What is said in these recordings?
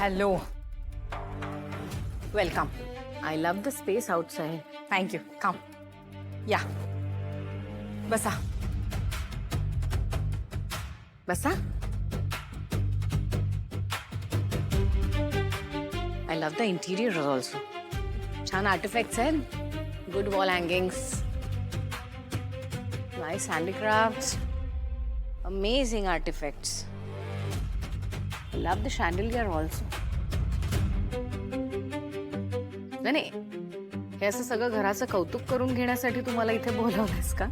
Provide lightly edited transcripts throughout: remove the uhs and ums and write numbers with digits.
Hello. Welcome. I love the space outside. Thank you. Come. Yeah. बसा. बसा. I love the interior also. छान artifacts हैं. Good wall hangings. Nice handicrafts. Amazing artifacts. I love the chandelier also. नाही हे असं सगळं घराचं कौतुक करून घेण्यासाठी तुम्हाला इथे बोलावलंस का?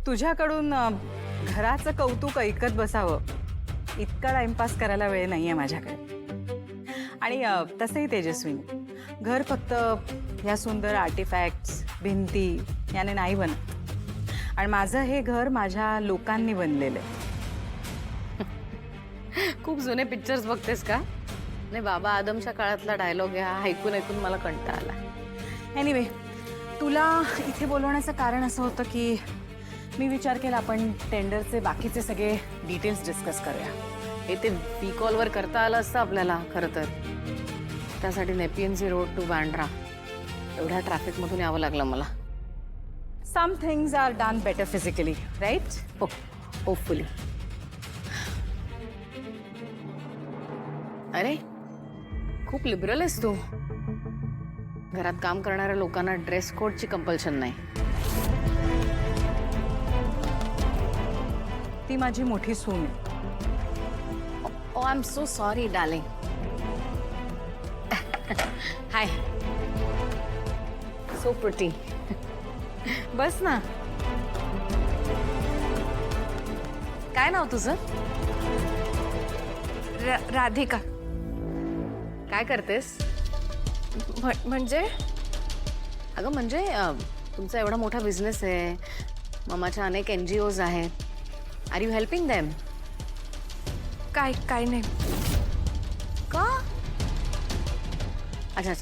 तुझ्याकडून घराचं कौतुक ऐकत बसावं इतका टाइमपास करायला वेळ नाहीये माझ्याकडे. आणि तसंही तेजस्विनी, घर फक्त या सुंदर आर्टिफॅक्ट्स भिंती याने नाही बनत. आणि माझं हे घर माझ्या लोकांनी बनलेलं आहे. खूप जुने पिक्चर्स बघतेस का? नाही, बाबा आदमच्या काळातला डायलॉग आहे, ऐकून ऐकून मला कंटाळा आला. एनिवे, तुला इथे बोलवण्याचं कारण असं होतं की मी विचार केला आपण टेंडरचे बाकीचे सगळे डिटेल्स डिस्कस करूया. हे ते वी कॉलवर करता आलं असतं आपल्याला खरं तर. त्यासाठी नेपियन्सी रोड टू बांद्रा एवढ्या ट्रॅफिकमधून यावं लागलं मला. Some things are done better physically, right? हो, होपफुली. अरे खूप लिबरल आहेस तू. घरात काम करणाऱ्या लोकांना ड्रेस कोडची कंपल्शन नाही. ती माझी मोठी सून आहे. Oh I am so sorry darling. Hi. So pretty. बस ना. काय नाव तुझं? राधिका. काय करतेस? म्हणजे अगं म्हणजे तुमचा एवढा मोठा बिझनेस आहे, मामाच्या अनेक NGOs आहेत. Are you helping them? काय नाही. का? अच्छा,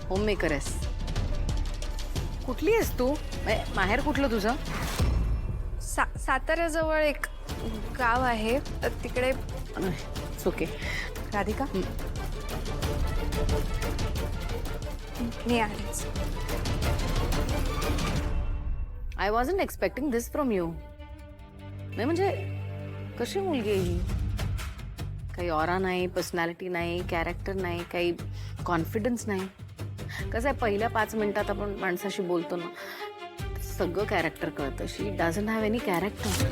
होम मेकर आहेस. कुठली आहेस तू? माहेर कुठलं तुझं? साताऱ्याजवळ एक गाव आहे, तिकडे. ओके. राधिका, मी आहेच. I wasn't expecting this from you. नाही म्हणजे कशी मुलगी आहे ही? काही ऑरा नाही, पर्सनॅलिटी नाही, कॅरेक्टर नाही, काही कॉन्फिडन्स नाही. कसं आहे, पहिल्या 5 मिनिटात आपण माणसाशी बोलतो ना, सगळं कॅरेक्टर कळतं. शी डझंट हॅव एनी कॅरेक्टर.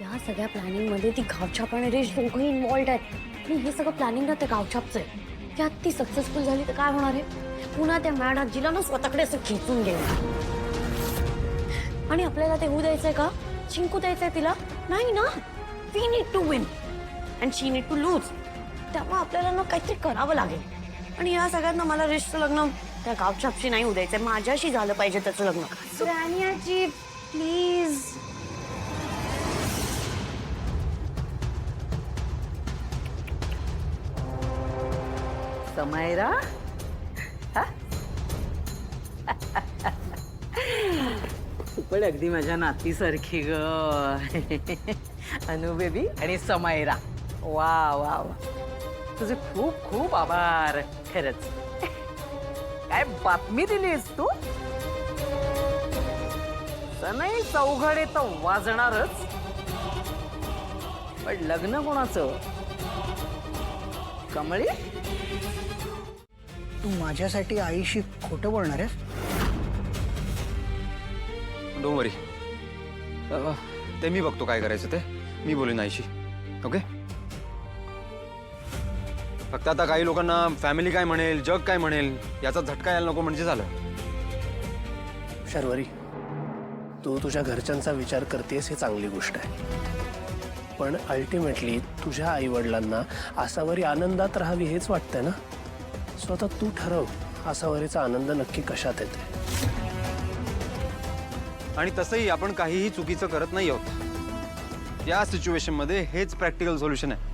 या सगळ्या प्लॅनिंगमध्ये ती गावछाप आणि रेश दोघंही इन्व्हॉल्ड आहेत. आणि हे सगळं प्लॅनिंग ना त्या गावछापचं आहे. त्यात ती सक्सेसफुल झाली तर काय होणार आहे? पुन्हा त्या मॅड आजीला ना स्वतःकडे असं खेचून घ्यायचं. आणि आपल्याला ते होऊ द्यायचंय का? जिंकू द्यायचंय तिला? नाही ना. We need to win and she need to lose. त्यामुळे आपल्याला ना काहीतरी करावं लागेल. आणि या सगळ्यांना मला रेशचं लग्न त्या गावछापशी नाही होऊ द्यायचंय. माझ्याशी झालं पाहिजे त्याचं लग्न. राणी आजी प्लीज. समायरा, तू पण अगदी माझ्या नातीसारखी ग. अनु बेबी आणि समायरा. वा वा वा, तुझे खूप खूप आभार. खरंच काय बातमी दिलीस तू. सनई चौघडे तर वाजणारच, पण लग्न कोणाचं? कमळी, तू माझ्यासाठी आईशी खोटं बोलणार आहेस? डोंट वरी, ते मी बघतो काय करायचं ते. मी बोलेन आईशी. ओके. फक्त आता काही लोकांना फॅमिली काय म्हणेल, जग काय म्हणेल याचा झटका यायला नको म्हणजे झालं. शर्वरी, तू तुझ्या घरच्यांचा विचार करतेस हे चांगली गोष्ट आहे, पण अल्टिमेटली तुझ्या आईवडिलांना आसावरी आनंदात राहावी हेच वाटतंय ना. स्वतः तू ठरव आसावरीचा आनंद नक्की कशात येते. आणि तसंही आपण काहीही चुकीचं करत नाही आहोत. या सिच्युएशनमध्ये हेच प्रॅक्टिकल सोल्युशन आहे.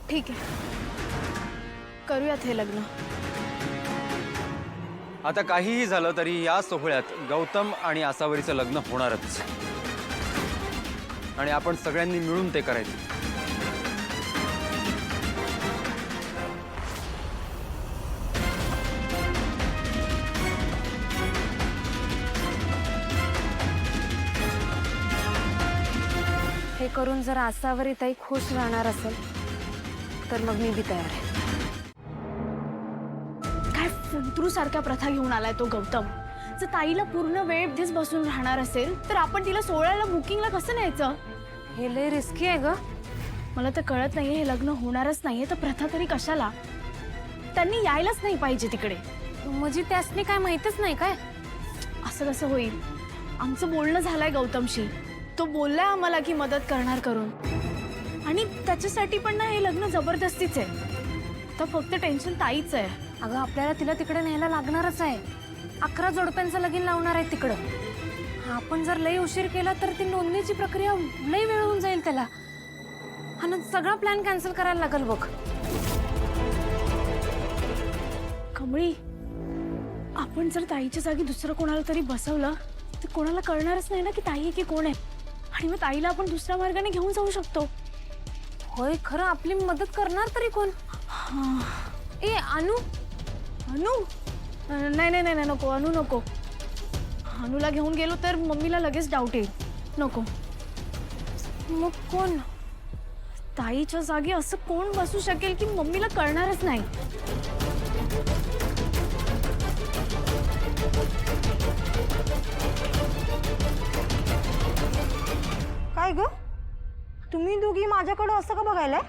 ठीक आहे, करूयात हे लग्न. आता काहीही झालं तरी या सोहळ्यात गौतम आणि आसावरीचं लग्न होणारच. आणि आपण सगळ्यांनी मिळून ते करायचं. हे करून जर आसावरी ताई खुश राहणार असेल तर मग मी बी तयार आहे. काय फुंतरू सारख्या प्रथा घेऊन आलाय तो गौतम. जर ताईला पूर्ण वेळ इथेच बसून राहणार असेल तर आपण तिला सोहळ्याला बुकिंगला कसं न्यायचं? हे लय रिस्की आहे ग. मला तर कळत नाहीये, हे लग्न होणारच नाहीये तर प्रथा तरी कशाला? त्यांनी यायलाच नाही पाहिजे तिकडे. म्हणजे त्यासनी काय माहितच नाही काय? असं कसं होईल? आमचं बोलणं झालंय गौतमशी. तो बोललाय आम्हाला की मदत करणार करून, आणि त्याच्यासाठी पण ना हे लग्न जबरदस्तीच आहे. तर फक्त टेन्शन ताईच आहे. अगं आपल्याला तिला तिकडे न्यायला लागणारच आहे. 11 जोडप्यांचं लगीन लावणार आहे तिकडं. आपण जर लई उशीर केला तर ती नोंदणीची प्रक्रिया लई वेळ होऊन जाईल त्याला. आणि सगळा प्लॅन कॅन्सल करायला लागेल बघ. कमळी, आपण जर ताईच्या जागी दुसरं कोणाला तरी बसवलं तर कोणाला कळणारच नाही ना की ताई आहे की कोण आहे. आणि मग ताईला आपण दुसऱ्या मार्गाने घेऊन जाऊ शकतो. होय, खरं आपली मदत करणार तरी कोण? ए अनु. अनु? नाही नाही नाही नको, अनु नको. अनुला घेऊन गेलो तर मम्मीला लगेच डाऊट येईल. नको. मग कोण? ताईच्या जागी असं कोण बसू शकेल की मम्मीला कळणारच नाही? काय ग, तुम्ही दोघी माझ्याकडं असं का बघायलाय?